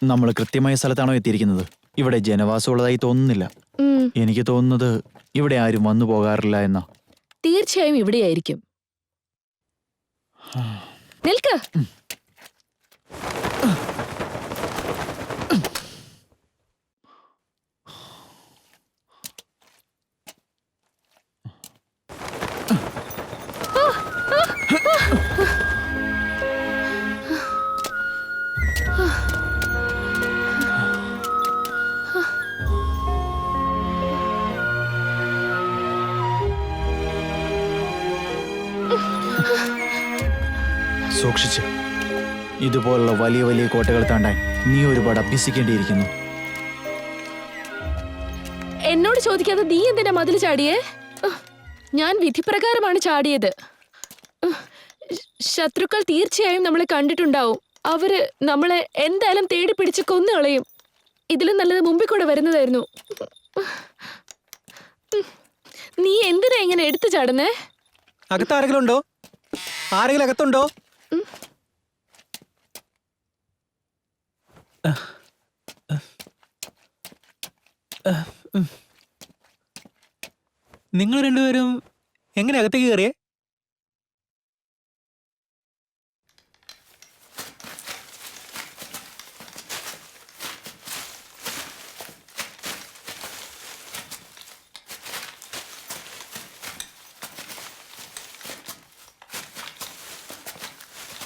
നമ്മൾ കൃത്യമായ സ്ഥലത്താണോ എത്തിയിരിക്കുന്നത്? ഇവിടെ ജനവാസമുള്ളതായി തോന്നുന്നില്ല. എനിക്ക് തോന്നുന്നത് ഇവിടെ ആരും വന്നു പോകാറില്ല എന്നാ. തീർച്ചയായും ഇവിടെയായിരിക്കും. നിൽക്ക്. സൂക്ഷിച്ച്. ഇതുപോലുള്ള വലിയ വലിയ കോട്ടകൾ താണ്ടാൻ നീ ഒരുപാട് അഭ്യസിക്കേണ്ടിയിരിക്കുന്നു. എന്നോട് ചോദിക്കാതെ നീ എന്തിനാ മതിൽ ചാടിയേ? ഞാൻ വിധിപ്രകാരമാണ് ചാടിയത്. ശത്രുക്കൾ തീർച്ചയായും നമ്മളെ കണ്ടിട്ടുണ്ടാവും. അവര് നമ്മളെ എന്തായാലും തേടി പിടിച്ച് കൊന്നുകളയും. ഇതിലും നല്ലത് മുമ്പിൽ കൂടെ വരുന്നതായിരുന്നു. നീ എന്തിനാ ഇങ്ങനെ എടുത്തു ചാടുന്നേ? അകത്ത് ആരെങ്കിലും ഉണ്ടോ? ആരെങ്കിലും അകത്തുണ്ടോ? നിങ്ങൾ രണ്ടുപേരും എങ്ങനെ അകത്തേക്ക് കയറിയേ?